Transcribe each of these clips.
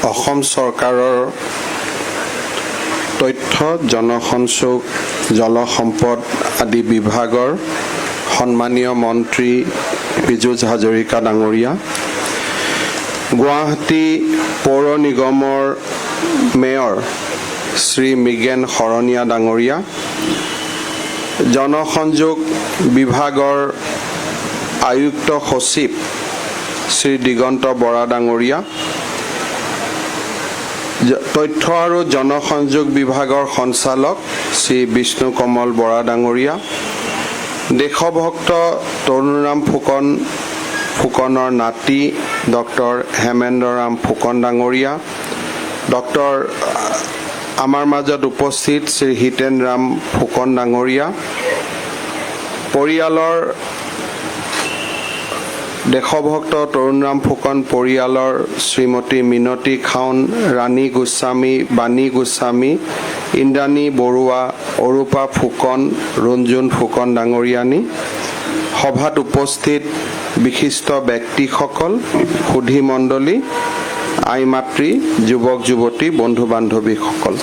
অসম চৰকাৰৰ তথ্য জনসংযোগ জলসম্পদ আদি বিভাগৰ সন্মানীয় মন্ত্ৰী পীযুষ হাজৰিকা ডাঙৰীয়া, গুৱাহাটী পৌৰ নিগমৰ মেয়ৰ শ্ৰী মৃগেন শৰণীয়া ডাঙৰীয়া, জনসংযোগ বিভাগৰ আয়ুক্ত সচিব শ্ৰী দিগন্ত বৰা ডাঙৰীয়া, তথ্য আৰু জনসংযোগ বিভাগৰ সঞ্চালক শ্ৰী বিষ্ণু কমল বৰা ডাঙৰীয়া, দেশভক্ত তৰুণৰাম ফুকনৰ নাতি ডক্টৰ হেমেন্দ্ৰৰাম ফুকন ডাঙৰীয়া, ডক্টৰ আমাৰ মাজত উপস্থিত শ্ৰী হিতেনৰাম ফুকন ডাঙৰীয়া, পৰিয়ালৰ দেশভক্ত তৰুণৰাম ফুকন পৰিয়ালৰ শ্ৰীমতী মিনতী খাউন, ৰাণী গোস্বামী, বাণী গোস্বামী, ইন্দ্ৰাণী বৰুৱা, অৰূপা ফুকন, ৰঞ্জুন ফুকন ডাঙৰীয়ানী, সভাত উপস্থিত বিশিষ্ট ব্যক্তিসকল, সুধী মণ্ডলী, আই মাতৃ, যুৱক যুৱতী, বন্ধু বান্ধৱীসকল,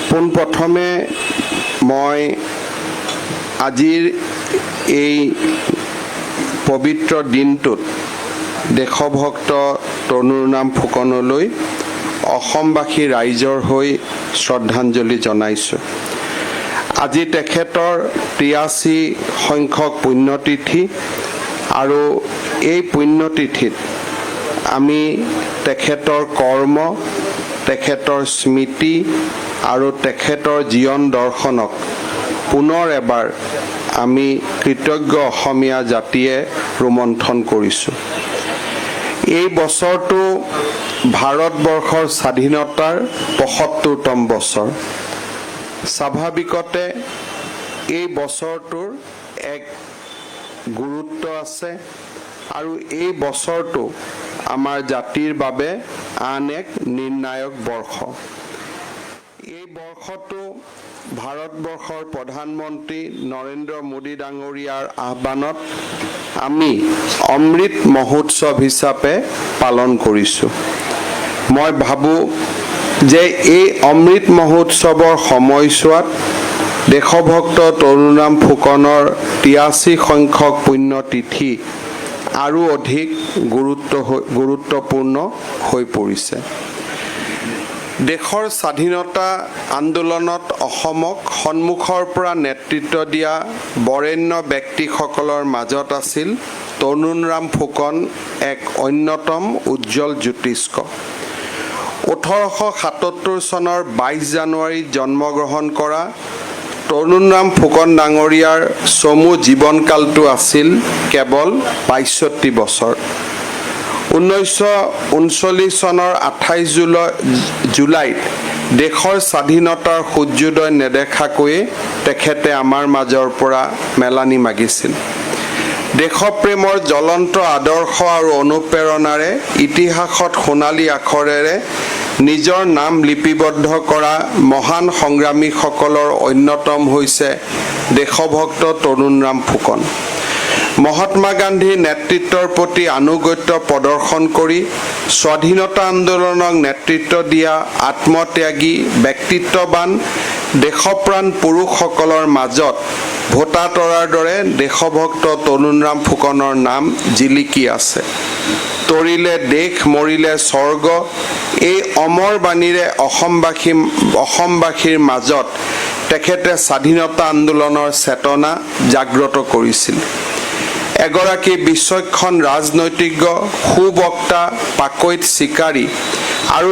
পোনপ্ৰথমে মই আজিৰ এই পবিত্ৰ দিনটোত দেশভক্ত তৰুণৰাম ফুকনলৈ অসমবাসী ৰাইজৰ হৈ শ্ৰদ্ধাঞ্জলি জনাইছোঁ। আজি তেখেতৰ ৮৩ সংখ্যক পুণ্যতিথি আৰু এই পুণ্যতিথিত আমি তেখেতৰ কৰ্ম, তেখেতৰ স্মৃতি আৰু তেখেতৰ জীৱন দৰ্শনক পুনৰ এবাৰ আমি কৃতজ্ঞ অসমীয়া জাতিয়ে ৰোমন্থন কৰিছোঁ। এই বছৰটো ভাৰতবৰ্ষৰ স্বাধীনতাৰ ৭৫তম বছৰ। স্বাভাৱিকতে এই বছৰটোৰ এক গুৰুত্ব আছে আৰু এই বছৰটো আমাৰ জাতিৰ বাবে আন এক নিৰ্ণায়ক বৰ্ষ। এই বৰ্ষটো ভাৰতবৰ্ষৰ প্ৰধানমন্ত্ৰী নৰেন্দ্ৰ মোদী ডাঙৰীয়াৰ আহ্বানত আমি অমৃত মহোৎসৱ হিচাপে পালন কৰিছোঁ। মই ভাবোঁ যে এই অমৃত মহোৎসৱৰ সময়ছোৱাত দেশভক্ত তৰুণৰাম ফুকনৰ ৮৩ সংখ্যক পুণ্যতিথি আৰু অধিক গুৰুত্বপূৰ্ণ হৈ পৰিছে। দেশৰ স্বাধীনতা আন্দোলনত অসমক সন্মুখৰ পৰা নেতৃত্ব দিয়া বৰেণ্য ব্যক্তিসকলৰ মাজত আছিল তৰুণৰাম ফুকন এক অন্যতম উজ্জ্বল জ্যোতিষ্ক। ১৮৭৭ চনৰ ২২ জানুৱাৰীত জন্মগ্ৰহণ কৰা তৰুণৰাম ফুকন ডাঙৰীয়াৰ চমু জীৱনকালটো আছিল কেৱল ৬২ বছৰ। ১৯৩৯ চনৰ ২৮ জুলাইত দেশৰ স্বাধীনতাৰ সূৰ্যোদয় নেদেখাকৈয়ে তেখেতে আমাৰ মাজৰ পৰা মেলানি মাগিছিল। দেশপ্ৰেমৰ জ্বলন্ত আদৰ্শ আৰু অনুপ্ৰেৰণাৰে ইতিহাসত সোণালী আখৰেৰে নিজৰ নাম লিপিবদ্ধ কৰা মহান সংগ্ৰামীসকলৰ অন্যতম হৈছে দেশভক্ত তৰুণৰাম ফুকন। মহাত্মা গান্ধীৰ নেতৃত্বৰ প্ৰতি আনুগত্য প্ৰদৰ্শন কৰি স্বাধীনতা আন্দোলনক নেতৃত্ব দিয়া আত্মত্যাগী ব্যক্তিত্ববান দেশপ্ৰাণ পুৰুষসকলৰ মাজত ভোটা তৰাৰ দৰে দেশভক্ত তৰুণৰাম ফুকনৰ নাম জিলিকি আছে। তৰিলে দেশ, মৰিলে স্বৰ্গ, এই অমৰ বাণীৰে অসমবাসীৰ মাজত তেখেতে স্বাধীনতা আন্দোলনৰ চেতনা জাগ্ৰত কৰিছিল। এগৰাকী বিচক্ষণ ৰাজনৈতিজ্ঞ, সুবক্তা, পাকৈত চিকাৰী আৰু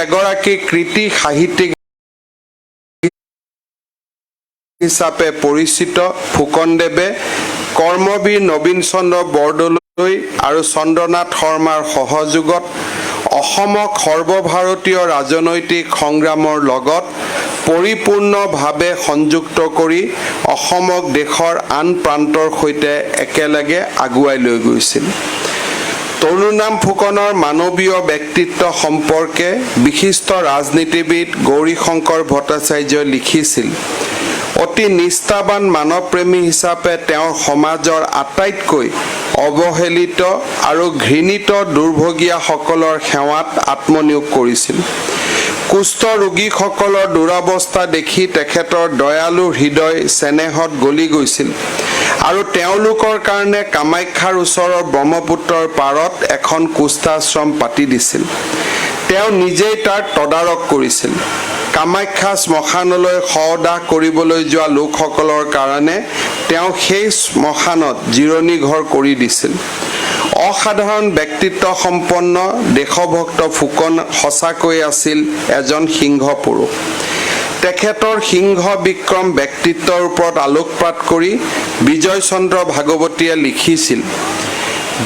এগৰাকী কৃতি সাহিত্যিক হিচাপে পৰিচিত ফুকনদেৱে কৰ্মবীৰ নবীন চন্দ্ৰ বৰদলৈ আৰু চন্দ্ৰনাথ শৰ্মাৰ সহযোগত অসমক সৰ্বভাৰতীয় ৰাজনৈতিক সংগ্ৰামৰ লগত পৰিপূৰ্ণভাৱে সংযুক্ত কৰি অসমক দেশৰ আন প্ৰান্তৰ সৈতে একেলগে আগুৱাই লৈ গৈছিল। তৰুণৰাম ফুকনৰ মানৱীয় ব্যক্তিত্ব সম্পৰ্কে বিশিষ্ট ৰাজনীতিবিদ গৌৰীশংকৰ ভট্টাচাৰ্যই লিখিছিল, অতি নিষ্ঠাবান মানৱপ্ৰেমী হিচাপে তেওঁৰ সমাজৰ আটাইতকৈ অৱহেলিত আৰু ঘৃণিত দুৰ্ভগীয়াসকলৰ সেৱাত আত্মনিয়োগ কৰিছিল। কুষ্ঠ ৰোগীসকলৰ দুৰৱস্থা দেখি তেখেতৰ দয়ালু হৃদয় চেনেহত গলি গৈছিল আৰু তেওঁলোকৰ কাৰণে কামাখ্যাৰ ওচৰৰ ব্ৰহ্মপুত্ৰৰ পাৰত এখন কুষ্ঠাশ্ৰম পাতি দিছিল। তেওঁ নিজেই তাৰ তদাৰক কৰিছিল। কামাখ্যা শ্মশানলৈ শৱদাহ কৰিবলৈ যোৱা লোকসকলৰ কাৰণে তেওঁ সেই শ্মশানত জিৰণি ঘৰ কৰি দিছিল। অসাধাৰণ ব্যক্তিত্ব সম্পন্ন দেশভক্ত ফুকন সঁচাকৈ আছিল এজন সিংহ পুৰুষ। তেখেতৰ সিংহ বিক্ৰম ব্যক্তিত্বৰ ওপৰত আলোকপাত কৰি বিজয় চন্দ্ৰ ভাগৱতীয়ে লিখিছিল,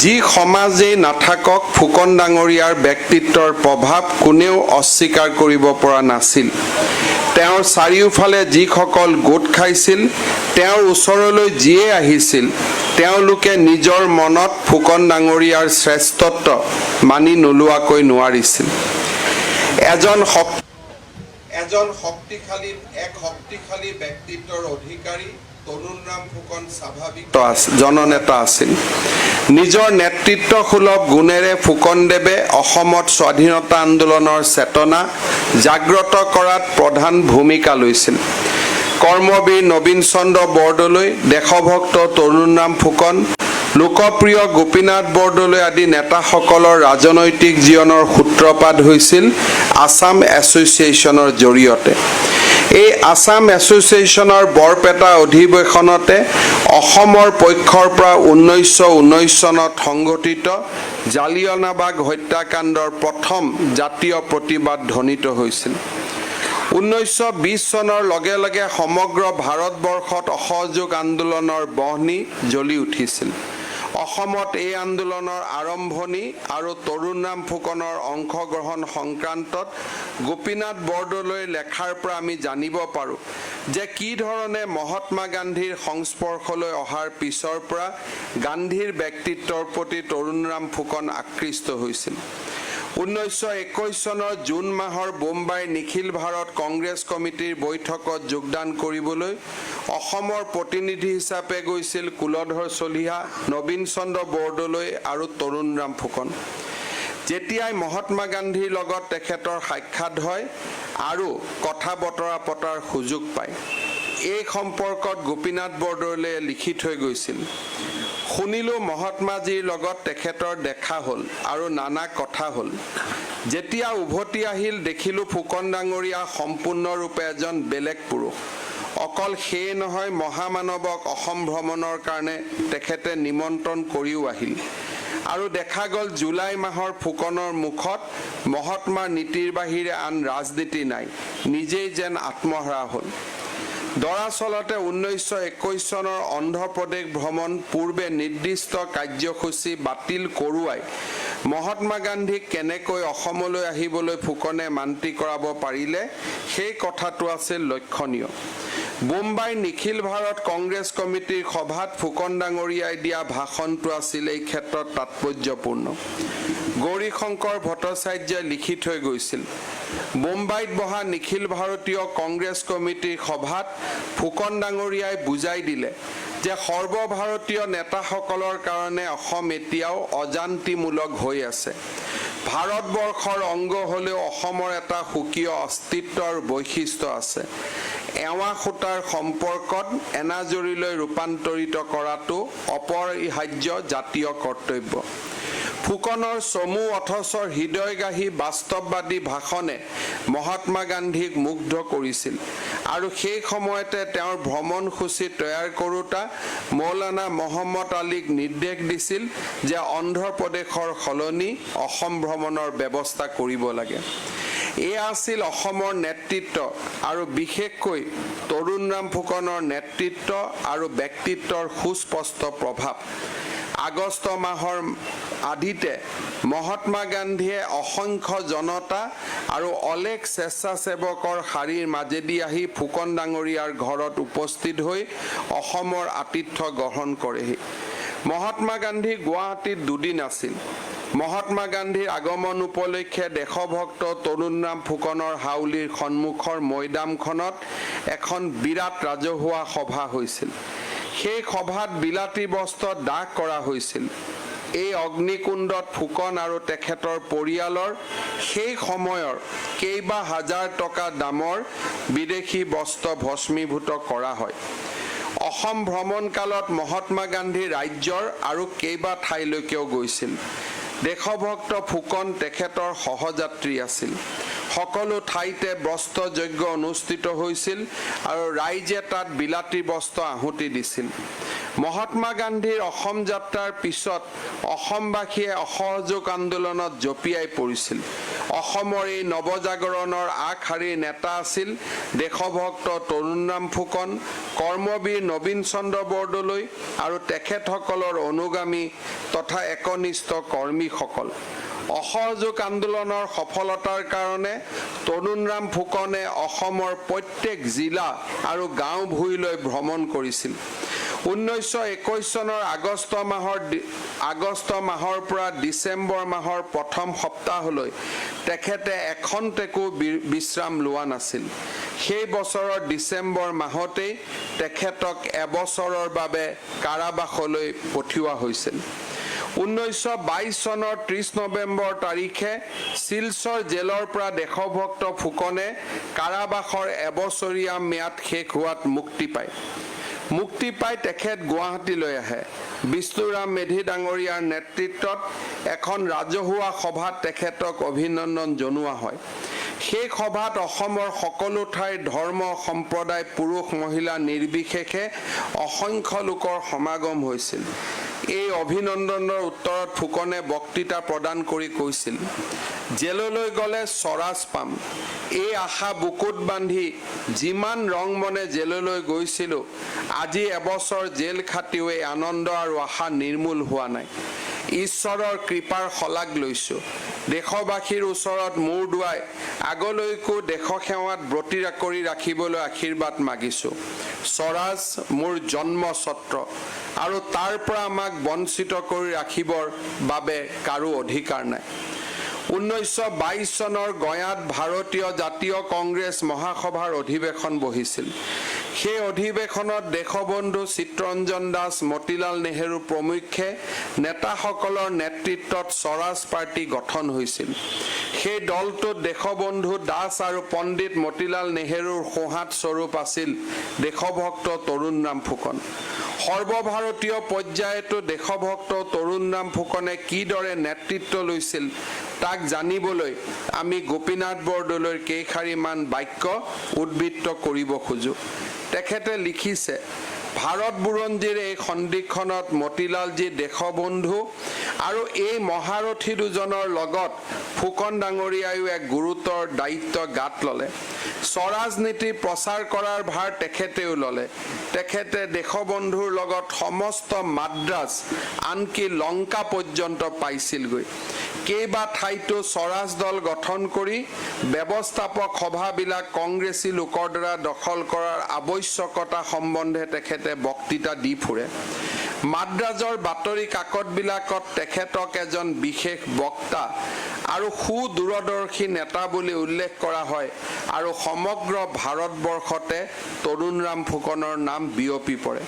যি সমাজেই নাথাকক ফুকন ডাঙৰীয়াৰ ব্যক্তিত্বৰ প্ৰভাৱ কোনেও অস্বীকাৰ কৰিব পৰা নাছিল। তেওঁৰ চাৰিওফালে যিসকল গোট খাইছিল, তেওঁৰ ওচৰলৈ যিয়ে আহিছিল, তেওঁলোকে নিজৰ মনত ফুকন ডাঙৰীয়াৰ শ্ৰেষ্ঠত্ব মানি নোলোৱাকৈ নোৱাৰিছিল। শক্তিশালী ব্যক্তিত্বৰ অধিকাৰী তৰুণৰাম ফুকন স্বাভাৱিক জননেতা আছিল। নিজৰ নেতৃত্বসুলভ গুণেৰে ফুকনদেৱে অসমত স্বাধীনতা আন্দোলনৰ চেতনা জাগ্ৰত কৰাত প্ৰধান ভূমিকা লৈছিল। কৰ্মবীৰ নবীন চন্দ্ৰ বৰদলৈ, দেশভক্ত তৰুণৰাম ফুকন, লোকপ্ৰিয় গোপীনাথ বৰদলৈ আদি নেতাসকলৰ ৰাজনৈতিক জীৱনৰ সূত্ৰপাত হৈছিল আছাম এছ'চিয়েশ্যনৰ জৰিয়তে। এই আছাম এছ'চিয়েশ্যনৰ বৰপেটা অধিৱেশনতে অসমৰ পক্ষৰ পৰা 1919 চনত সংঘটিত জালিয়ানাবাগ হত্যাকাণ্ডৰ প্ৰথম জাতীয় প্ৰতিবাদ ধ্বনিত হৈছিল। 1920 চনৰ লগে লগে সমগ্ৰ ভাৰতবৰ্ষত অসহযোগ আন্দোলনৰ বহনি জ্বলি উঠিছিল। অসমত এই আন্দোলনৰ আৰম্ভণি আৰু তৰুণৰাম ফুকনৰ অংশগ্ৰহণ সংক্ৰান্তত গোপীনাথ বৰদলৈৰ লেখাৰ পৰা আমি জানিব পাৰোঁ যে কি ধৰণে মহাত্মা গান্ধীৰ সংস্পৰ্শলৈ অহাৰ পিছৰ পৰা গান্ধীৰ ব্যক্তিত্বৰ প্ৰতি তৰুণৰাম ফুকন আকৃষ্ট হৈছিল। 1921 চনৰ জুন মাহৰ বোম্বাইৰ নিখিল ভাৰত কংগ্ৰেছ কমিটিৰ বৈঠকত যোগদান কৰিবলৈ অসমৰ প্ৰতিনিধি হিচাপে গৈছিল কুলধৰ চলিহা, নবীন চন্দ্ৰ বৰদলৈ আৰু তৰুণৰাম ফুকন। যেতিয়াই মহাত্মা গান্ধীৰ লগত তেখেতৰ সাক্ষাৎ হয় আৰু কথা বতৰা পতাৰ সুযোগ পায়, এই সম্পৰ্কত গোপীনাথ বৰদলৈয়ে লিখি থৈ গৈছিল, শুনিলোঁ মহাত্মাজীৰ লগত তেখেতৰ দেখা হ'ল আৰু নানা কথা হ'ল। যেতিয়া উভতি আহিল দেখিলোঁ ফুকন ডাঙৰীয়া সম্পূৰ্ণৰূপে এজন বেলেগ পুৰুষ। অকল সেয়ে নহয়, মহামানৱক অসম ভ্ৰমণৰ কাৰণে তেখেতে নিমন্ত্ৰণ কৰিও আহিল। আৰু দেখা গ'ল জুলাই মাহৰ ফুকনৰ মুখত মহাত্মাৰ নীতিৰ বাহিৰে আন ৰাজনীতি নাই, নিজেই যেন আত্মহাৰা হ'ল। দৰাচলতে 1921 চনৰ অন্ধ্ৰপ্ৰদেশ ভ্ৰমণ পূৰ্বে নিৰ্দিষ্ট কাৰ্যসূচী বাতিল কৰোৱাই মহাত্মা গান্ধীক কেনেকৈ অসমলৈ আহিবলৈ ফুকনে মান্তি কৰাব পাৰিলে সেই কথাটো আছিল লক্ষণীয়। বোম্বাই নিখিল ভাৰত কংগ্ৰেছ কমিটিৰ সভাত ফুকন ডাঙৰীয়াই দিয়া ভাষণটো আছিল এই ক্ষেত্ৰত তাৎপৰ্যপূৰ্ণ। গৌৰীশংকৰ ভট্টাচাৰ্যই লিখি থৈ গৈছিল, বোম্বাইত বহা নিখিল ভাৰতীয় কংগ্ৰেছ কমিটিৰ সভাত ফুকন ডাঙৰীয়াই বুজাই দিলে যে সৰ্বভাৰতীয় নেতাসকলৰ কাৰণে অসম এতিয়াও অজান্তিমূলক হৈ আছে। ভাৰতবৰ্ষৰ অংগ হ'লেও অসমৰ এটা সুকীয় অস্তিত্বৰ বৈশিষ্ট্য আছে। এৱা সূতাৰ সম্পৰ্কত এনাজৰীলৈ ৰূপান্তৰিত কৰাটো অপৰিহাৰ্য জাতীয় কৰ্তব্য। ফুকনৰ চমু অথচ হৃদয়গাহী বাস্তৱবাদী ভাষণে মহাত্মা গান্ধীক মুগ্ধ কৰিছিল আৰু সেই সময়তে তেওঁৰ ভ্ৰমণসূচী তৈয়াৰ কৰোঁতা মৌলানা মহম্মদ আলীক নিৰ্দেশ দিছিল যে অন্ধ্ৰপ্ৰদেশৰ সলনি অসম ভ্ৰমণৰ ব্যৱস্থা কৰিব লাগে। এয়া আছিল অসমৰ নেতৃত্ব আৰু বিশেষকৈ তৰুণৰাম ফুকনৰ নেতৃত্ব আৰু ব্যক্তিত্বৰ সুস্পষ্ট প্ৰভাৱ। আগষ্ট মাহৰ আদিতে মহাত্মা গান্ধীয়ে অসংখ্য জনতা আৰু অলেখ স্বেচ্ছাসেৱকৰ শাৰীৰ মাজেদি আহি ফুকন ডাঙৰীয়াৰ ঘৰত উপস্থিত হৈ অসমৰ আতিথ্য গ্ৰহণ কৰেহি। মহাত্মা গান্ধী গুৱাহাটীত দুদিন আছিল। মহাত্মা গান্ধীৰ আগমন উপলক্ষে দেশভক্ত তৰুণৰাম ফুকনৰ হাউলিৰ সন্মুখৰ মৈদামখনত এখন বিৰাট ৰাজহুৱা সভা হৈছিল। সেই সভাত বিলাতী বস্ত্ৰ দাহ কৰা হৈছিল। এই অগ্নিকুণ্ডত ফুকন আৰু তেখেতৰ পৰিয়ালৰ সেই সময়ৰ কেইবা হাজাৰ টকা দামৰ বিদেশী বস্ত্ৰ ভস্মীভূত কৰা হয়। অসম ভ্ৰমণকালত মহাত্মা গান্ধী ৰাজ্যৰ আৰু কেইবা ঠাইলৈকেও গৈছিল। দেশভক্ত ফুকন তেখেতৰ সহযাত্ৰী আছিল। সকলো ঠাইতে বস্ত্ৰ যজ্ঞ অনুষ্ঠিত হৈছিল আৰু ৰাইজে তাত বিলাতী বস্ত্ৰ আহুতি দিছিল। মহাত্মা গান্ধীৰ অসম যাত্ৰাৰ পিছত অসমবাসীয়ে অসহযোগ আন্দোলনত জঁপিয়াই পৰিছিল। অসমৰ এই নৱজাগৰণৰ আগশাৰীৰ নেতা আছিল দেশভক্ত তৰুণৰাম ফুকন, কৰ্মবীৰ নবীন চন্দ্ৰ বৰদলৈ আৰু তেখেতসকলৰ অনুগামী তথা একনিষ্ঠ কৰ্মীসকল। অসহযোগ আন্দোলনৰ সফলতাৰ কাৰণে তৰুণৰাম ফুকনে অসমৰ প্ৰত্যেক জিলা আৰু গাঁও ভূঁইলৈ ভ্ৰমণ কৰিছিল। 1921 চনৰ আগষ্ট মাহৰ পৰা ডিচেম্বৰ মাহৰ প্ৰথম সপ্তাহলৈ তেখেতে এখন্তেকো বিশ্ৰাম লোৱা নাছিল। সেই বছৰৰ ডিচেম্বৰ মাহতেই তেখেতক এবছৰৰ বাবে কাৰাবাসলৈ পঠিওৱা হৈছিল। 1922 চনৰ 30 নৱেম্বৰ তাৰিখে শিলচৰ জেলৰ পৰা দেশভক্ত ফুকনে কাৰাবাসৰ এবছৰীয়া ম্যাদ শেষ হোৱাত মুক্তি পাই তেখেত গুৱাহাটীলৈ আহে। বিষ্ণুৰাম মেধি ডাঙৰীয়াৰ নেতৃত্বত এখন ৰাজহুৱা সভাত তেখেতক অভিনন্দন জনোৱা হয়। সেই সভাত অসমৰ সকলো ঠাইৰ ধৰ্ম সম্প্ৰদায় পুৰুষ মহিলা নিৰ্বিশেষে অসংখ্য লোকৰ সমাগম হৈছিল। এই অভিনন্দনৰ উত্তৰত ফুকনে বক্তৃতা প্ৰদান কৰি কৈছিল, জেললৈ গ'লে স্বৰাজ পাম। এই আশা বুকুত বান্ধি যিমান ৰং মনে জেললৈ গৈছিলোঁ, আজি এবছৰ জেল খাটিও এই আনন্দ আৰু আশা নিৰ্মূল হোৱা নাই। ঈশ্বৰৰ কৃপাৰ শলাগ লৈছোঁ। দেশবাসীৰ ওচৰত মূৰ দুৱাই আগলৈকো দেশ সেৱাত ব্ৰতী কৰি ৰাখিবলৈ আশীৰ্বাদ মাগিছোঁ। স্বৰাজ মোৰ জন্মছত্ৰ আৰু তাৰ পৰা আমাক বঞ্চিত কৰি ৰাখিবৰ বাবে কাৰো অধিকাৰ নাই। 1922 চনৰ গয়াত ভাৰতীয় জাতীয় কংগ্ৰেছ মহাসভাৰ অধিৱেশন বহিছিল। সেই অধিৱেশনত দেশবন্ধু চিত্তৰঞ্জন দাস, মতিলাল নেহেৰু প্ৰমুখ্যে নেতাসকলৰ নেতৃত্বত স্বৰাজ পাৰ্টি গঠন হৈছিল। সেই দলটোত দেশবন্ধু দাস আৰু পণ্ডিত মতিলাল নেহেৰুৰ সোঁহাত স্বৰূপ আছিল দেশভক্ত তৰুণৰাম ফুকন। সৰ্বভাৰতীয় পৰ্যায়তো দেশভক্ত তৰুণৰাম ফুকনে কিদৰে নেতৃত্ব লৈছিল তাক জানিবলৈ আমি গোপীনাথ বৰদলৈৰ কেইশাৰীমান বাক্য উদ্ধৃত কৰিব খোজো। তেখেতে লিখিছে, ভাৰত বুৰঞ্জীৰ এই সন্ধিক্ষণত মতিলালজী দেশবন্ধু আৰু এই মহাৰথী দুজনৰ লগত ফুকন ডাঙৰীয়ায়ো এক গুৰুতৰ দায়িত্ব গাত ল'লে। স্বৰাজ নীতি প্ৰচাৰ কৰাৰ ভাৰ তেখেতেও ল'লে। তেখেতে দেশবন্ধুৰ লগত সমস্ত মাদ্ৰাজ আনকি লংকা পৰ্যন্ত পাইছিলগৈ। কেইবা ঠাইতো স্বৰাজ দল গঠন কৰি ব্যৱস্থাপক সভাবিলাক কংগ্ৰেছী লোকৰ দ্বাৰা দখল কৰাৰ আৱশ্যকতা সম্বন্ধে তেখেতে বক্তৃতা দি ফুৰে। মাদ্ৰাজৰ বাতৰি কাকতবিলাকত তেখেতক এজন বিশেষ বক্তা আৰু সুদূৰদৰ্শী নেতা বুলি উল্লেখ কৰা হয় আৰু সমগ্ৰ ভাৰতবৰ্ষতে তৰুণৰাম ফুকনৰ নাম বিয়পি পৰে।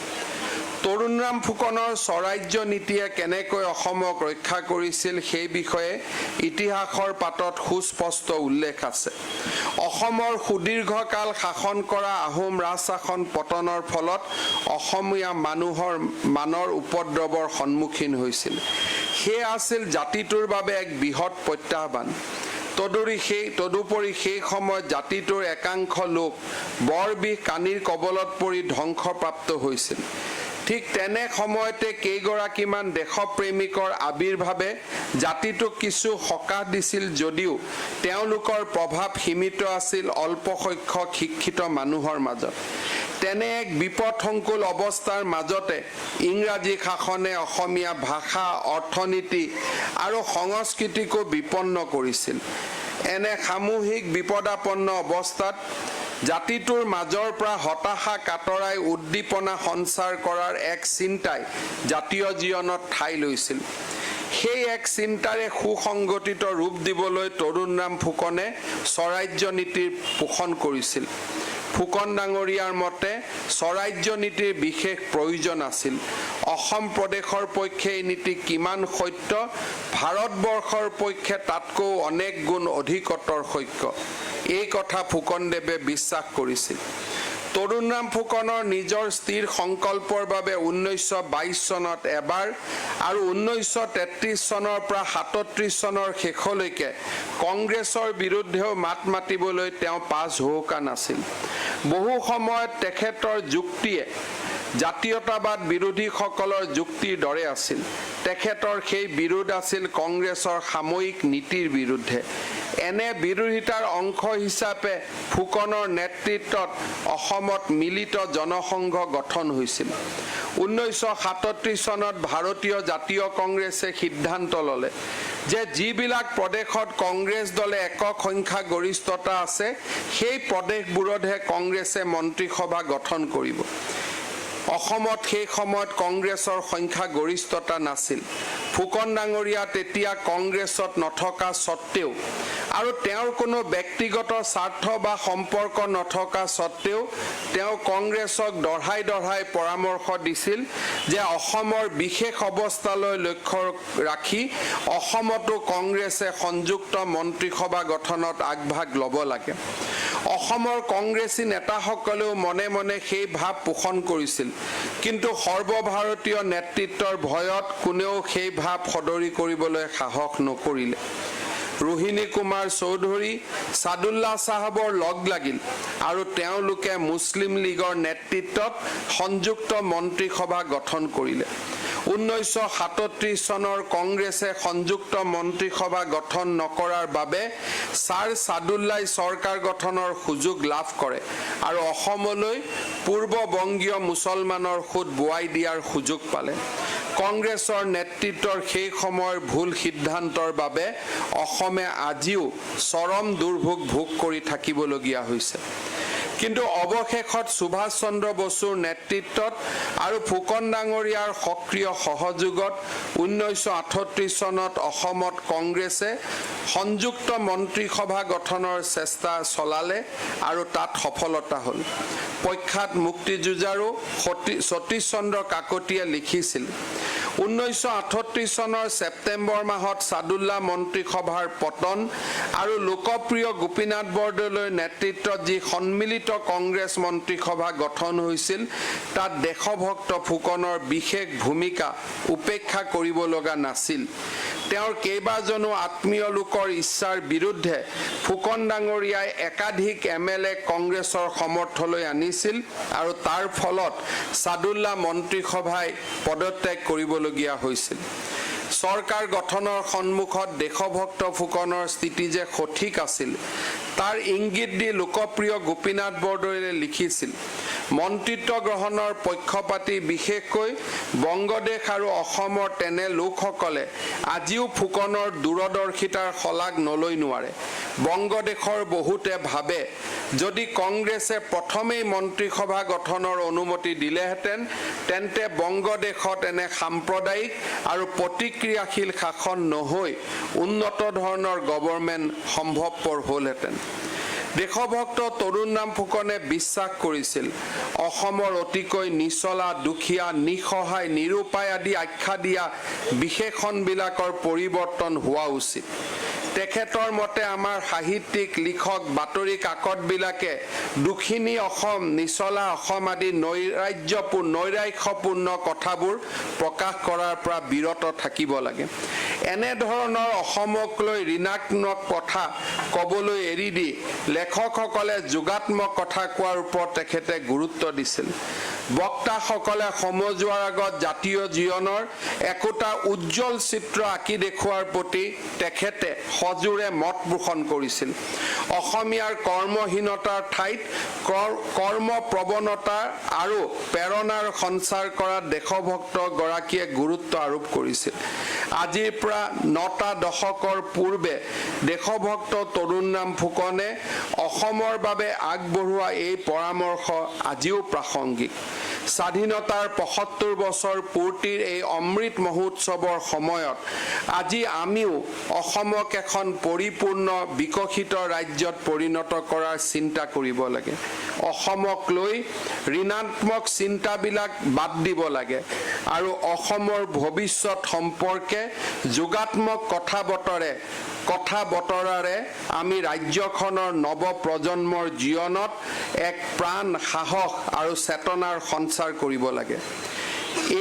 তৰুণৰাম ফুকনৰ স্বৰাজ্য নীতিয়ে কেনেকৈ অসমক ৰক্ষা কৰিছিল সেই বিষয়ে ইতিহাসৰ পাতত সুস্পষ্ট উল্লেখ আছে। অসমৰ সুদীৰ্ঘকাল শাসন কৰা আহোম ৰাজশাসন পতনৰ ফলত অসমীয়া মানুহৰ মানৰ উপদ্ৰৱৰ সন্মুখীন হৈছিল। সেয়া আছিল জাতিটোৰ বাবে এক বৃহৎ প্ৰত্যাহ্বান। তদুপৰি সেই সময়ত জাতিটোৰ একাংশ লোক বৰ বিষ কানিৰ কবলত পৰি ধ্বংসপ্ৰাপ্ত হৈছিল। ঠিক তেনে সময়তে কেইগৰাকীমান দেশপ্ৰেমিকৰ আবিৰ্ভাৱে জাতিটোক কিছু সকাহ দিছিল যদিও তেওঁলোকৰ প্ৰভাৱ সীমিত আছিল অল্প সংখ্যক শিক্ষিত মানুহৰ মাজত। তেনে এক বিপদসংকুল অৱস্থাৰ মাজতে ইংৰাজী শাসনে অসমীয়া ভাষা, অৰ্থনীতি আৰু সংস্কৃতিকো বিপন্ন কৰিছিল। এনে সামূহিক বিপদাপন্ন অৱস্থাত জাতিটোৰ মাজৰ পৰা হতাশা কাতৰাই উদ্দীপনা সঞ্চাৰ কৰাৰ এক চিন্তাই জাতীয় জীৱনত ঠাই লৈছিল। সেই এক চিন্তাৰে সুসংগঠিত ৰূপ দিবলৈ তৰুণৰাম ফুকনে স্বৰাজ্য নীতিৰ পোষণ কৰিছিল। ফুকন ডাঙৰীয়াৰ মতে স্বৰাজ্য নীতিৰ বিশেষ প্ৰয়োজন আছিল। অসম প্ৰদেশৰ পক্ষে এই নীতি কিমান সত্য, ভাৰতবৰ্ষৰ পক্ষে তাতকৈ অনেক গুণ অধিকতৰ সত্য। এই কথা ফুকনদেৱে বিশ্বাস কৰিছিল। তৰুণৰাম ফুকনৰ নিজৰ স্থিৰ সংকল্পৰ বাবে 1922 চনত এবাৰ আৰু 1933 চনৰ পৰা 37 চনৰ শেষলৈকে কংগ্ৰেছৰ বিৰুদ্ধেও মাত মাতিবলৈ তেওঁ পাছ হুহুকা নাছিল। বহু সময়ত তেখেতৰ যুক্তিয়ে জাতীয়তাবাদ বিৰোধীসকলৰ যুক্তিৰ দৰে আছিল। তেখেতৰ সেই বিৰোধ আছিল কংগ্ৰেছৰ সাময়িক নীতিৰ বিৰুদ্ধে। এনে বিৰোধিতাৰ অংশ হিচাপে ফুকনৰ নেতৃত্বত অসমত মিলিত জনসংঘ গঠন হৈছিল। 1937 চনত ভাৰতীয় জাতীয় কংগ্ৰেছে সিদ্ধান্ত ল'লে যে যিবিলাক প্ৰদেশত কংগ্ৰেছ দলে একক সংখ্যা গৰিষ্ঠতা আছে সেই প্ৰদেশবোৰতহে কংগ্ৰেছে মন্ত্ৰীসভা গঠন কৰিব। অসমত সেই সময়ত কংগ্ৰেছৰ সংখ্যা গৰিষ্ঠতা নাছিল। ফুকন ডাঙৰীয়া তেতিয়া কংগ্ৰেছত নথকা স্বত্তেও আৰু তেওঁৰ কোনো ব্যক্তিগত স্বাৰ্থ বা সম্পৰ্ক নথকা স্বত্তেও তেওঁ কংগ্ৰেছক দঢ়াই দঢ়াই পৰামৰ্শ দিছিল যে অসমৰ বিশেষ অৱস্থালৈ লক্ষ্য ৰাখি অসমতো কংগ্ৰেছে সংযুক্ত মন্ত্ৰীসভা গঠনত আগভাগ ল'ব লাগে। অসমৰ কংগ্ৰেছী নেতাসকলেও মনে মনে সেই ভাৱ পোষণ কৰিছিল, কিন্তু সৰ্বভাৰতীয় নেতৃত্বৰ ভয়ত কোনেও সেই ভাৱ সদৰি কৰিবলৈ সাহস নকৰিলে। ৰোহিণী কুমাৰ চৌধুৰী, ছাদুল্লা চাহাবৰ লগ লাগিল আৰু তেওঁলোকে মুছলিম লীগৰ নেতৃত্বত সংযুক্ত মন্ত্ৰীসভা গঠন কৰিলে। 1937 চনৰ কংগ্ৰেছে সংযুক্ত মন্ত্ৰীসভা গঠন নকৰাৰ বাবে ছাৰ ছাদুল্লাই চৰকাৰ গঠনৰ সুযোগ লাভ কৰে আৰু অসমলৈ পূৰ্ববংগীয় মুছলমানৰ সোঁত বোৱাই দিয়াৰ সুযোগ পালে। কংগ্ৰেছৰ নেতৃত্বৰ সেই সময়ৰ ভুল সিদ্ধান্তৰ বাবে অসমে আজিও চৰম দুৰ্ভোগ ভোগ কৰি থাকিবলগীয়া হৈছে। কিন্তু অৱশেষত সুভাষ চন্দ্ৰ বসুৰ নেতৃত্বত আৰু ফুকন ডাঙৰীয়াৰ সক্ৰিয় সহযোগত 1938 চনত অসমত কংগ্ৰেছে সংযুক্ত মন্ত্ৰীসভা গঠনৰ চেষ্টা চলালে আৰু তাত সফলতা হ'ল। প্ৰখ্যাত মুক্তিযুঁজাৰু সতীশ চন্দ্ৰ কাকতিয়ে লিখিছিল, 1938 চনৰ ছেপ্টেম্বৰ মাহত ছাদুল্লা মন্ত্ৰীসভাৰ পতন আৰু লোকপ্ৰিয় গোপীনাথ বৰদলৈৰ নেতৃত্বত যি সন্মিলিত কংগ্ৰেছ মন্ত্ৰীসভা গঠন হৈছিল তাত দেশভক্ত ফুকনৰ বিশেষ ভূমিকা উপেক্ষা কৰিব লগা নাছিল। তেওঁৰ কেইবাজনো আত্মীয় লোকৰ ইচ্ছাৰ বিৰুদ্ধে ফুকন ডাঙৰীয়াই একাধিক MLA কংগ্ৰেছৰ সমৰ্থলৈ আনিছিল আৰু তাৰ ফলত ছাদুল্লা মন্ত্ৰীসভাই পদত্যাগ কৰিবলগীয়া হৈছিল। চৰকাৰ গঠনৰ সন্মুখত দেশভক্ত ফুকনৰ স্থিতি যে সঠিক আছিল তাৰ ইংগিত দি লোকপ্ৰিয় গোপীনাথ বৰদলৈয়ে লিখিছিল, মন্ত্ৰিত্ব গ্ৰহণৰ পক্ষপাতী বিশেষকৈ বংগদেশ আৰু অসমৰ তেনে লোকসকলে আজিও ফুকনৰ দূৰদৰ্শিতাৰ শলাগ নলৈ নোৱাৰে। বংগদেশৰ বহুতে ভাবে যদি কংগ্ৰেছে প্ৰথমেই মন্ত্ৰীসভা গঠনৰ অনুমতি দিলেহেঁতেন তেন্তে বংগদেশত এনে সাম্প্ৰদায়িক আৰু প্ৰতিক্ৰিয়াশীল শাসন নহৈ উন্নত ধৰণৰ গভৰ্ণমেণ্ট সম্ভৱপৰ হ'লহেঁতেন। দেশভক্ত তৰুণৰাম ফুকনে বিশ্বাস কৰিছিল অসমৰ অতিকৈ নিচলা, দুখীয়া, নিসহায়, নিৰুপায় আদি আখ্যা দিয়া বিশেষণবিলাকৰ পৰিৱৰ্তন হোৱা উচিত। তেখেতৰ মতে আমাৰ সাহিত্যিক, লিখক, বাতৰি কাকতবিলাকে দুখিনী অসম, নিচলা অসম আদি নৈৰাশ্যপূৰ্ণ কথাবোৰ প্ৰকাশ কৰাৰ পৰা বিৰত থাকিব লাগে। এনেধৰণৰ অসমক লৈ ঋণাত্মক কথা ক'বলৈ এৰি দি লেখকসকলে যোগাত্মক কথা কোৱাৰ ওপৰত তেখেতে গুৰুত্ব দিছিল। বক্তাসকলে সমজুৱাৰ আগত জাতীয় জীৱনৰ একোটা উজ্জ্বল চিত্ৰ আঁকি দেখুৱাৰ প্ৰতি তেখেতে সজোৰে মত পোষণ কৰিছিল। অসমীয়াৰ কৰ্মহীনতাৰ ঠাইত কৰ্ম প্ৰৱণতা আৰু প্ৰেৰণাৰ সঞ্চাৰ কৰাত দেশভক্ত গৰাকীয়ে গুৰুত্ব আৰোপ কৰিছিল। আজিৰ পৰা 9টা দশকৰ পূৰ্বে দেশভক্ত তৰুণৰাম ফুকনে অসমৰ বাবে আগবঢ়োৱা এই পৰামৰ্শ আজিও প্ৰাসংগিক। স্বাধীনতাৰ ৭৫ বছৰ পূৰ্তিৰ এই অমৃত মহোৎসৱৰ সময়ত আজি আমিও অসমক এখন পৰিপূৰ্ণ বিকশিত ৰাজ্যত পৰিণত কৰাৰ চিন্তা কৰিব লাগে। অসমক লৈ ঋণাত্মক চিন্তাবিলাক বাদ দিব লাগে আৰু অসমৰ ভৱিষ্যত সম্পৰ্কে যোগাত্মক কথা বতৰাৰে আমি ৰাজ্যখনৰ নৱ প্ৰজন্মৰ জীৱনত এক প্ৰাণ সাহস আৰু চেতনাৰ সঞ্চাৰ কৰিব লাগে।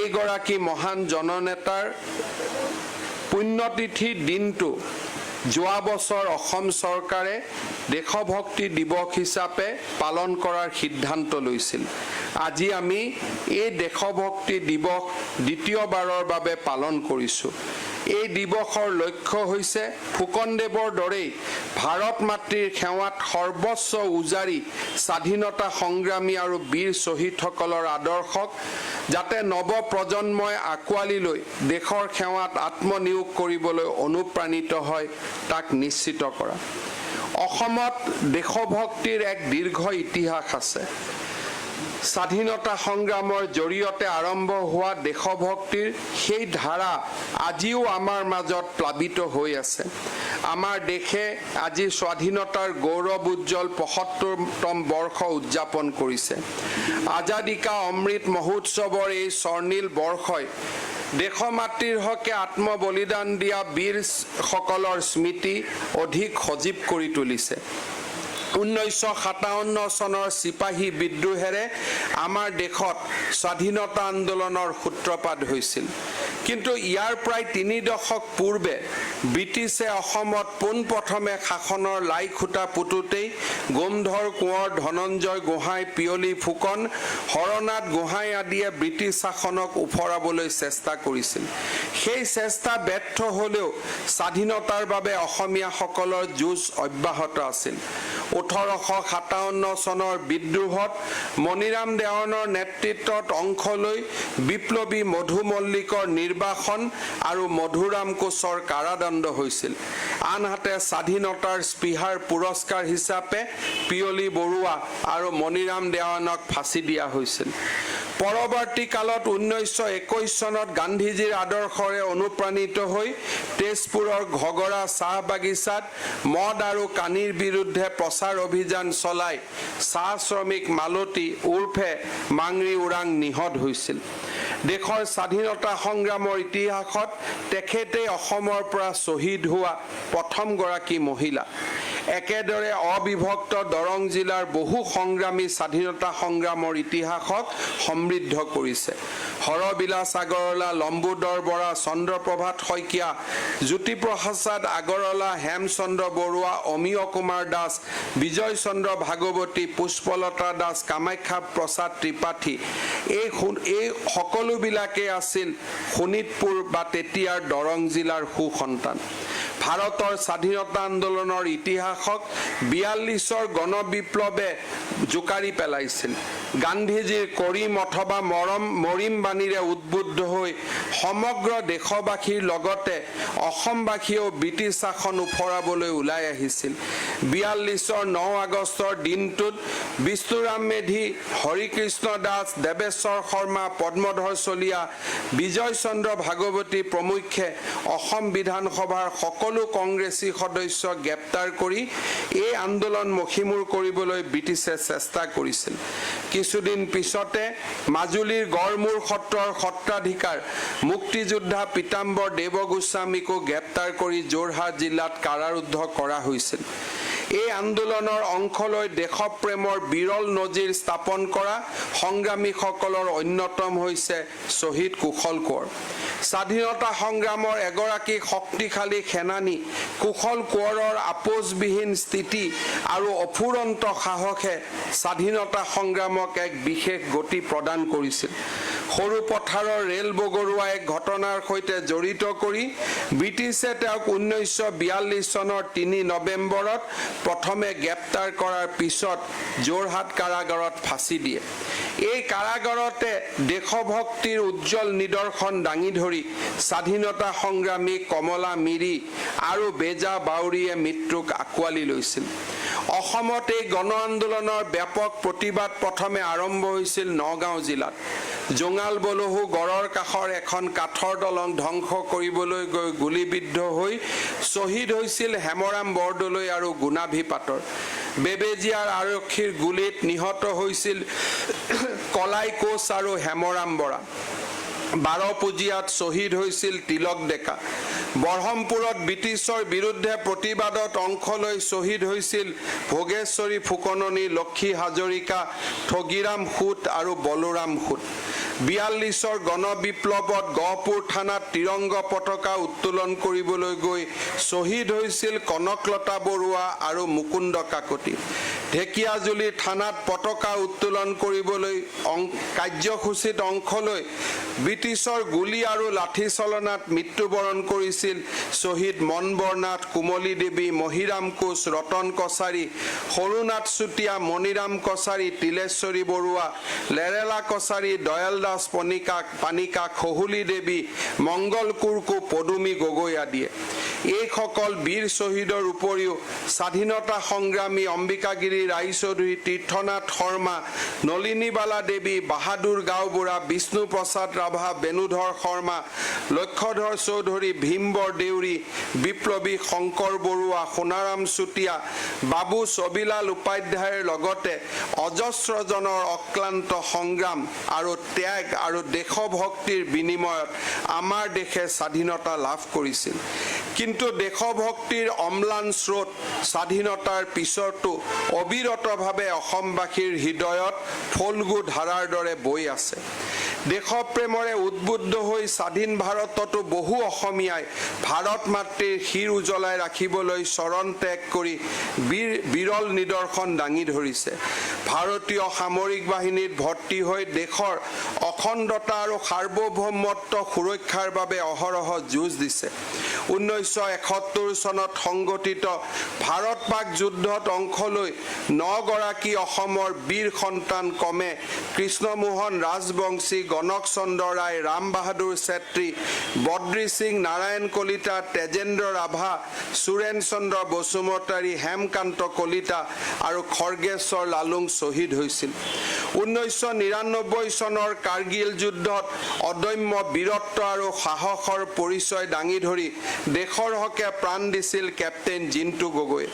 এইগৰাকী মহান জননেতাৰ পুণ্যতিথিৰ দিনটো যোৱা বছৰ অসম চৰকাৰে দেশভক্তি দিৱস হিচাপে পালন কৰাৰ সিদ্ধান্ত লৈছিল। আজি আমি এই দেশভক্তি দিৱস দ্বিতীয়বাৰৰ বাবে পালন কৰিছোঁ। এই দিৱসৰ লক্ষ্য হৈছে ফুকনদেৱৰ দৰেই ভাৰত মাতৃৰ সেৱাত সৰ্বস্ব উজাৰি স্বাধীনতা সংগ্ৰামী আৰু বীৰ শ্বহীদসকলৰ আদৰ্শক যাতে নৱ প্ৰজন্মই আঁকোৱালি লৈ দেশৰ সেৱাত আত্মনিয়োগ কৰিবলৈ অনুপ্ৰাণিত হয় তাক নিশ্চিত কৰা। অসমত দেশভক্তিৰ এক দীৰ্ঘ ইতিহাস আছে। স্বাধীনতা সংগ্ৰামৰ জৰিয়তে আৰম্ভ হোৱা দেশভক্তিৰ সেই ধাৰা আজিও আমাৰ মাজত প্লাবিত হৈ আছে। আমাৰ দেশে আজি স্বাধীনতাৰ গৌৰৱ উজ্জ্বল ৭৫তম বৰ্ষ উদযাপন কৰিছে। আজাদী কা অমৃত মহোৎসৱৰ এই স্বৰ্ণিল বৰ্ষই দেশমাতৃৰ হকে আত্মবলিদান দিয়া বীৰসকলৰ স্মৃতি অধিক সজীৱ কৰি তুলিছে। 1957 চনৰ চিপাহী বিদ্ৰোহেৰে আমাৰ দেশত স্বাধীনতা আন্দোলনৰ সূত্ৰপাত হৈছিল। কিন্তু ইয়াৰ প্ৰায় ৩ দশক পূৰ্বে ব্ৰিটিছে অসমত পোনপ্ৰথমে শাসনৰ লাই খুঁটা পুতোতেই গোমধৰ কোঁৱৰ, ধনঞ্জয় গোহাঁই, পিয়লি ফুকন, হৰনাথ গোহাঁই আদিয়ে ব্ৰিটিছ শাসনক ওফৰাবলৈ চেষ্টা কৰিছিল। সেই চেষ্টা ব্যৰ্থ হ'লেও স্বাধীনতাৰ বাবে অসমীয়াসকলৰ যুঁজ অব্যাহত আছিল। 1857 চনৰ বিদ্ৰোহত মণিৰাম দেৱানৰ নেতৃত্বত অংশ লৈ বিপ্লৱী মধু মল্লিকৰ নিৰ্বাসন আৰু মধুৰাম কোচৰ কাৰাদণ্ড হৈছিল। আনহাতে স্বাধীনতাৰ স্পৃহাৰ পুৰস্কাৰ হিচাপে পিয়লি বৰুৱা আৰু মণিৰাম দেৱানক ফাঁচি দিয়া হৈছিল। পৰৱৰ্তী কালত 1921 চনত গান্ধীজীৰ আদৰ্শৰে অনুপ্ৰাণিত হৈ তেজপুৰৰ ঘগৰা চাহ বাগিচাত মদ আৰু কানিৰ বিৰুদ্ধে প্ৰচাৰ অভিযান চলাই চাহ শ্ৰমিক মালতী উৰ্ফে মাংৰি ওৰাং নিহত হৈছিল। দেশৰ স্বাধীনতা সংগ্ৰামৰ ইতিহাসত তেখেতে অসমৰ পৰা শ্বহীদ হোৱা প্ৰথমগৰাকী মহিলা। একেদৰে অবিভক্ত দৰং জিলাৰ বহু সংগ্ৰামী স্বাধীনতা সংগ্ৰামৰ ইতিহাসক সমৃদ্ধ কৰিছে। হৰবিলাস আগৰৱালা, লম্বোদৰ বৰা, চন্দ্ৰপ্ৰভাত শইকীয়া, জ্যোতিপ্ৰসাদ আগৰৱালা, হেমচন্দ্ৰ বৰুৱা, অমিয় কুমাৰ দাস, বিজয় চন্দ্ৰ ভাগৱতী, পুষ্পলতা দাস, কামাখ্যা প্ৰসাদ ত্ৰিপাঠী এই সকলোবিলাকেই আছিল শোণিতপুৰ বা তেতিয়াৰ দৰং জিলাৰ সুসন্তান। ভাৰতৰ স্বাধীনতা আন্দোলনৰ ইতিহাসক 42ৰ গণবিপ্লৱে জোকাৰি পেলাইছিল। গান্ধীজীৰ কৰিম অথবা মৰিম বাণীৰে উদ্বুদ্ধ হৈ সমগ্ৰ দেশবাসীৰ লগতে অসমবাসীয়েও ব্ৰিটিছ শাসন ওফৰাবলৈ ওলাই আহিছিল। 42ৰ 9 আগষ্টৰ দিনটোত বিষ্ণুৰাম মেধি, হৰিকৃষ্ণ দাস, দেৱেশ্বৰ শৰ্মা, পদ্মধৰ চলিহা, বিজয় চন্দ্ৰ ভাগৱতী প্ৰমুখ্যে অসম বিধানসভাৰ সকলো কংগ্ৰেছী সদস্যক গ্ৰেপ্তাৰ কৰি এই আন্দোলন মষিমূৰ কৰিবলৈ ব্ৰিটিছে চেষ্টা কৰিছিল। কিছুদিন পিছতে মাজুলীৰ গড়মূৰ সত্ৰৰ সত্ৰাধিকাৰ মুক্তিযোদ্ধা পীতাম্বৰ দেৱগোস্বামীকো গ্ৰেপ্তাৰ কৰি যোৰহাট জিলাত কাৰাৰুদ্ধ কৰা হৈছিল। এই আন্দোলনৰ অংশ লৈ দেশপ্ৰেমৰ বিৰল নজিৰ স্থাপন কৰা সংগ্ৰামীসকলৰ অন্যতম হৈছে শ্বহীদ কুশল কোঁৱৰ। স্বাধীনতা সংগ্ৰামৰ এগৰাকী শক্তিশালী সেনানী কুশল কোঁৱৰৰ আপোচবিহীন স্থিতি আৰু অফুৰন্ত সাহসে স্বাধীনতা সংগ্ৰামক এক বিশেষ গতি প্ৰদান কৰিছিল। সৰু পথাৰৰ ৰেল বগৰুৱা এক ঘটনাৰ সৈতে জড়িত কৰি ব্ৰিটিছে তেওঁক 1942 চনৰ 3 নৱেম্বৰত প্ৰথমে গ্ৰেপ্তাৰ কৰাৰ পিছত যোৰহাট কাৰাগাৰত ফাঁচি দিয়ে। এই কাৰাগাৰতে দেশভক্তিৰ উজ্জ্বল নিদৰ্শন দাঙি ধৰি স্বাধীনতা সংগ্ৰামী কমলা মিৰি আৰু বেজা বাউৰীয়ে মৃত্যুক আঁকোৱালি লৈছিল। অসমত এই গণ আন্দোলনৰ ব্যাপক প্ৰতিবাদ প্ৰথমে আৰম্ভ হৈছিল নগাঁও জিলাত। জোঙাল বলহু গড়ৰ কাষৰ এখন কাঠৰ দলং ধ্বংস কৰিবলৈ গৈ গুলীবিদ্ধ হৈ শ্বহীদ হৈছিল হেমৰাম বৰদলৈ আৰু গুণাভি পাটৰ। বেবেজিয়াৰ আৰক্ষীৰ গুলীত নিহত হৈছিল কলাই কোচ আৰু হেমৰাম বৰা। বাৰপুজিয়াত শ্বহীদ হৈছিল তিলক ডেকা। বৰহমপুৰত ব্ৰিটিছৰ বিৰুদ্ধে প্ৰতিবাদত অংশ লৈ শ্বহীদ হৈছিল ভোগেশ্বৰী ফুকননী, লক্ষী হাজৰিকা, ঠগিৰাম সুত আৰু বলোৰাম সুত। 42ৰ গণবিপ্লৱত গহপুৰ থানাত তিৰংগ পতাকা উত্তোলন কৰিবলৈ গৈ শ্বহীদ হৈছিল কনকলতা বৰুৱা আৰু মুকুন্দ কাকতি। ঢেকিয়াজুলি থানাত পতাকা উত্তোলন কৰিবলৈ কাৰ্যসূচীত অংশ লৈ ব্ৰিটিছৰ গুলী আৰু লাঠি চলনাত মৃত্যুবৰণ কৰিছিল শ্বহীদ মনবৰনাথ, কুমলী দেৱী, মহিৰাম কোচ, ৰতন কছাৰী, সৰুনাথ চুতীয়া, মণিৰাম কছাৰী, তিলেশ্বৰী বৰুৱা, লেৰেলা কছাৰী, দয়াল দাস পানিকা, খহুলী দেৱী, মংগল কুৰ্কু, পদুমী গগৈ আদিয়ে। এইসকল বীৰ শ্বহীদৰ উপৰিও স্বাধীনতা সংগ্ৰামী অম্বিকাগিৰি ৰায়চৌধুৰী, তীৰ্থনাথ শৰ্মা, নলিনীবালা দেৱী, বাহাদুৰ গাঁওবুঢ়া, বিষ্ণু প্ৰসাদ ৰাভা, বেণুধৰ শৰ্মা, লক্ষ্যধৰ চৌধুৰী, ভীমবৰ দেউৰী, বিপ্লৱী শংকৰ বৰুৱা, সোণাৰাম চুতীয়া, বাবু ছবিলাল উপাধ্যায়ৰ লগতে অজস্ৰজনৰ অক্লান্ত সংগ্ৰাম আৰু ত্যাগ আৰু দেশভক্তিৰ বিনিময়ত আমাৰ দেশে স্বাধীনতা লাভ কৰিছিল। কিন্তু দেশভক্তিৰ অম্লান স্ৰোত স্বাধীনতাৰ পিছতো অবিৰতভাৱে অসমবাসীৰ হৃদয়ত ফল্গু ধাৰাৰ দৰে বৈ আছে। দেশপ্ৰেমৰে উদ্বুদ্ধ হৈ স্বাধীন ভাৰততো বহু অসমীয়াই ভাৰত মাতৃৰ শিৰ উজ্বলাই ৰাখিবলৈ চৰণ ত্যাগ কৰি বিৰল নিদৰ্শন দাঙি ধৰিছে। ভাৰতীয় সামৰিক বাহিনীত ভৰ্তি হৈ দেশৰ অখণ্ডতা আৰু সাৰ্বভৌমত্ব সুৰক্ষাৰ বাবে অহৰহ যুঁজ দিছে। 1971 চনত সংগঠিত ভাৰত পাক যুদ্ধত অংশ লৈ 9 গৰাকী অসমৰ বীৰ সন্তান ক্ৰমে কৃষ্ণমোহন ৰাজবংশী, গণক চন্দ্ৰ ৰায়, ৰাম বাহাদুৰ ছেত্ৰী, বদ্ৰী সিং, নাৰায়ণ কলিতা, তেজেন্দ্ৰ ৰাভা, সুৰেন চন্দ্ৰ বসুমতাৰী, হেমকান্ত কলিতা আৰু খৰ্গেশ্বৰ লালুং শ্বহীদ হৈছিল। 1999 চনৰ কাৰ্গিল যুদ্ধত অদম্য বীৰত্ব আৰু সাহসৰ পৰিচয় দাঙি ধৰি দেশৰ হকে প্ৰাণ দিছিল কেপ্টেইন জিন্তু গগৈ।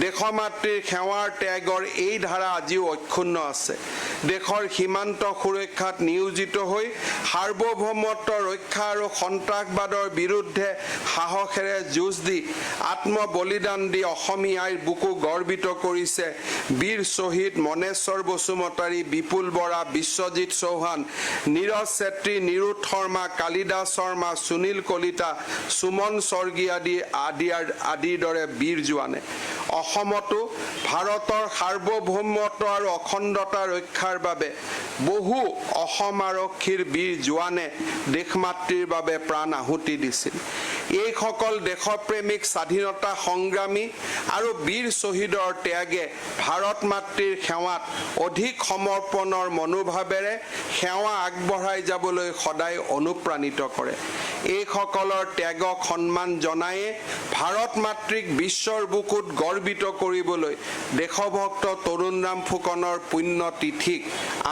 দেশমাতৃৰ সেৱাৰ ত্যাগৰ এই ধাৰা আজিও অক্ষুণ্ণ আছে। দেশৰ সীমান্ত সুৰক্ষাত নিয়োজিত হৈ সাৰ্বভৌমত্ব ৰক্ষা আৰু সন্ত্ৰাসবাদৰ বিৰুদ্ধে সাহসেৰে যুঁজ দি আত্মবলিদান দি অসমীয়াৰ বুকু গৰ্বিত কৰিছে বীৰ শ্বহীদ মনেশ্বৰ বসুমতাৰী, বিপুল বৰা, বিশ্বজিৎ চৌহান, নীৰজ ছেত্ৰী, নিৰুত শৰ্মা, কালিদাস শৰ্মা, সুনীল কলিতা, সুমন স্বৰ্গী আদিৰ দৰে বীৰ জোৱানে। অসমতো ভাৰতৰ সাৰ্বভৌমত্ব আৰু অখণ্ডতা ৰক্ষাৰ বাবে বহু অসম আৰক্ষীৰ বীৰ জোৱানে দেশমাতৃৰ বাবে প্ৰাণ আহুতি দিছিল। এইসকল দেশপ্ৰেমিক স্বাধীনতা সংগ্ৰামী আৰু বীৰ শ্বহীদৰ ত্যাগে ভাৰত মাতৃৰ সেৱাত অধিক সমৰ্পণৰ মনোভাৱেৰে সেৱা আগবঢ়াই যাবলৈ সদায় অনুপ্ৰাণিত কৰে। এইসকলৰ ত্যাগক সন্মান জনায়ে ভাৰত মাতৃক বিশ্বৰ বুকুত গৰ্বিত কৰিবলৈ দেশভক্ত তৰুণৰাম ফুকনৰ পুণ্য তিথিক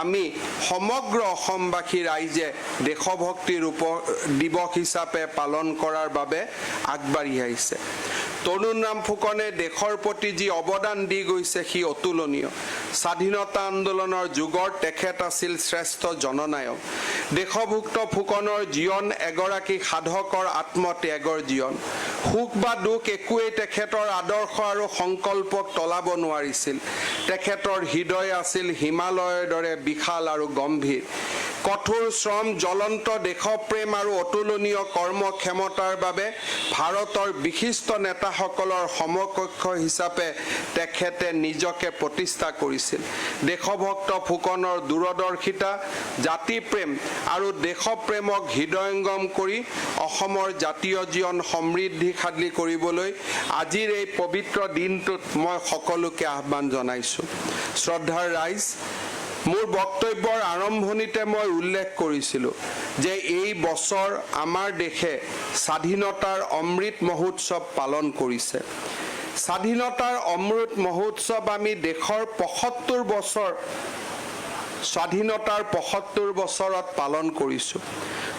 আমি সমগ্ৰ অসমবাসী ৰাইজে দেশভক্তিৰ দিৱস হিচাপে পালন কৰাৰ বাবে আগবাঢ়ি আহিছে। তৰুণৰাম ফুকনে দেশৰ প্ৰতি যি অৱদান দি গৈছে সি অতুলনীয়। স্বাধীনতা আন্দোলনৰ যুগৰ তেখেত আছিল শ্ৰেষ্ঠ জননায়ক। দেশভুক্ত ফুকনৰ জীৱন এগৰাকী সাধকৰ আত্মত্যাগৰ জীৱন। সুখ বা দুখ একোৱেই তেখেতৰ আদৰ্শ আৰু সংকল্পক তলাব নোৱাৰিছিল। তেখেতৰ হৃদয় আছিল হিমালয়ৰ দৰে বিশাল আৰু গম্ভীৰ। কঠোৰ শ্ৰম, জ্বলন্ত দেশপ্ৰেম আৰু অতুলনীয় কৰ্মক্ষমতাৰ বাবে ভাৰতৰ বিশিষ্ট নেতাসকলৰ সমকক্ষ হিচাপে তেখেতে নিজকে প্ৰতিষ্ঠা কৰিছিল। দেশভক্ত ফুকনৰ দূৰদৰ্শিতা, জাতিপ্ৰেম আৰু দেশপ্ৰেমক হৃদয়ংগম কৰি অসমৰ জাতীয় জীৱন সমৃদ্ধিশালী কৰিবলৈ আজিৰ এই পবিত্ৰ দিনটোত মই সকলোকে আহ্বান জনাইছোঁ। শ্ৰদ্ধাৰ ৰাইজ, মোৰ বক্তব্যৰ আৰম্ভণিতে মই উল্লেখ কৰিছিলোঁ যে এই বছৰ আমাৰ দেশে স্বাধীনতাৰ অমৃত মহোৎসৱ পালন কৰিছে। স্বাধীনতাৰ অমৃত মহোৎসৱ আমি দেশৰ ৭৫ বছৰ স্বাধীনতাৰ ৭৫ বছৰত পালন কৰিছোঁ।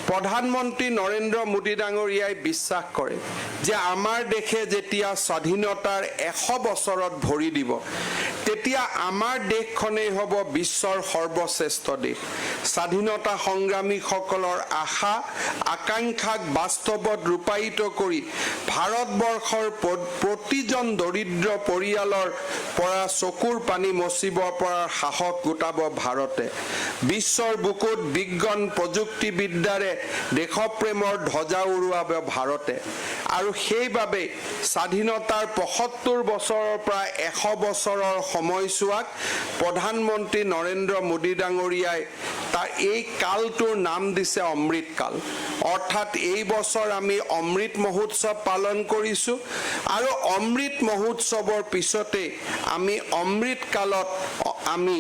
প্ৰধানমন্ত্ৰী নৰেন্দ্ৰ মোদী ডাঙৰীয়াই বিশ্বাস কৰে যে আমাৰ দেশে যেতিয়া স্বাধীনতাৰ ১০০ বছৰত ভৰি দিব তেতিয়া আমাৰ দেশখনেই হ'ব বিশ্বৰ সৰ্বশ্ৰেষ্ঠ দেশ। স্বাধীনতা সংগ্ৰামীসকলৰ আশা আকাংক্ষাক বাস্তৱত ৰূপায়িত কৰি ভাৰতবৰ্ষৰ প্ৰতিজন দৰিদ্ৰ পৰিয়ালৰ পৰা চকুৰ পানী মচিব পৰা সাহস গোটাব ভাৰতে। বিশ্বৰ বুকুত বিজ্ঞান প্ৰযুক্তিবিদ্যাৰে দেশপ্ৰেমৰ ধ্বজা উৰুৱাব ভাৰতে। আৰু সেইবাবে স্বাধীনতাৰ ৭৫ বছৰৰ পৰা ১০০ বছৰৰ সময়ছোৱাক প্ৰধানমন্ত্ৰী নৰেন্দ্ৰ মোদী ডাঙৰীয়াই তাৰ এই কালটোৰ নাম দিছে অমৃতকাল। অৰ্থাৎ এই বছৰ আমি অমৃত মহোৎসৱ পালন কৰিছোঁ আৰু অমৃত মহোৎসৱৰ পিছতে আমি অমৃতকালত আমি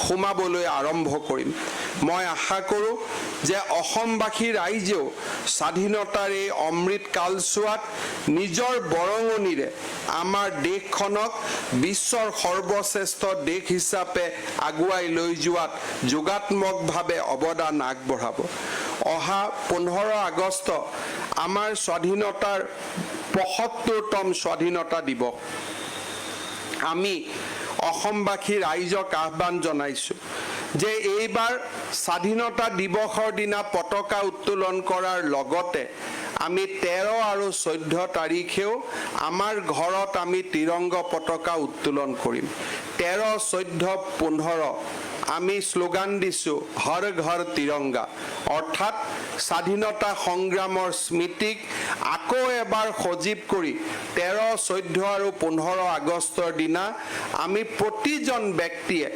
সোমাবলৈ আৰম্ভ কৰিম। মই আশা কৰোঁ যে অসমবাসী ৰাইজেও স্বাধীনতাৰ এই অমৃত কালছোৱাত নিজৰ বৰঙণিৰে আমাৰ দেশখনক বিশ্বৰ সৰ্বশ্ৰেষ্ঠ দেশ হিচাপে আগুৱাই লৈ যোৱাত যোগাত্মকভাৱে অৱদান আগবঢ়াব। অহা ১৫ আগষ্ট আমাৰ স্বাধীনতাৰ ৭৫তম স্বাধীনতা দিৱস। আমি অসমবাসী ৰাইজক আহ্বান জনাইছোঁ যে এইবাৰ স্বাধীনতা দিৱসৰ দিনা পতাকা উত্তোলন কৰাৰ লগতে আমি ১৩ আৰু ১৪ তাৰিখেও আমাৰ ঘৰত আমি ত্ৰিৰংগা পতাকা উত্তোলন কৰিম। ১৩, ১৪, ১৫ আমি শ্লোগান দিছোঁ হৰ ঘৰ ত্ৰিৰংগা। অৰ্থাৎ স্বাধীনতা সংগ্ৰামৰ স্মৃতিক আকৌ এবাৰ সজীৱ কৰি ১৩, ১৪ আৰু ১৫ আগষ্টৰ দিনা আমি প্ৰতিজন ব্যক্তিয়ে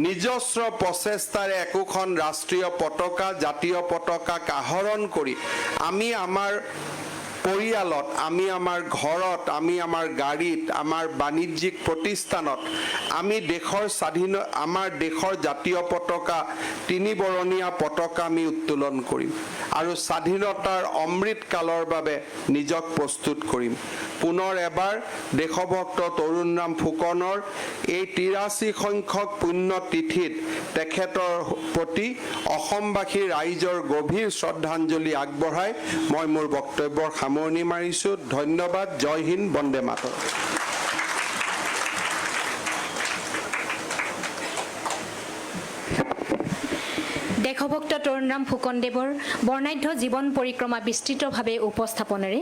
নিজস্ব প্ৰচেষ্টাৰে একোখন ৰাষ্ট্ৰীয় পতাকা জাতীয় পতাকাক আহৰণ কৰি আমি আমাৰ পৰিয়ালত, আমি আমাৰ ঘৰত, আমি আমাৰ গাড়ীত, আমাৰ বাণিজ্যিক প্ৰতিষ্ঠানত আমি আমাৰ দেশৰ জাতীয় পতাকা ৩ বৰণীয়া পতাকা আমি উত্তোলন কৰিম আৰু স্বাধীনতাৰ অমৃত কালৰ বাবে নিজক প্ৰস্তুত কৰিম। পুনৰ এবাৰ দেশভক্ত তৰুণৰাম ফুকনৰ এই ৮৩ সংখ্যক পুণ্য তিথিত তেখেতৰ প্ৰতি অসমবাসী ৰাইজৰ গভীৰ শ্ৰদ্ধাঞ্জলি আগবঢ়াই মই মোৰ বক্তব্যৰ সামৰণি মাৰিছোঁ। ধন্যবাদ। জয় হিন্দ, বন্দে মাতৰম। দেশভক্ত তৰুণৰাম ফুকনদেৱৰ বৰ্ণাঢ্য জীৱন পৰিক্ৰমা বিস্তৃতভাৱে উপস্থাপনেৰে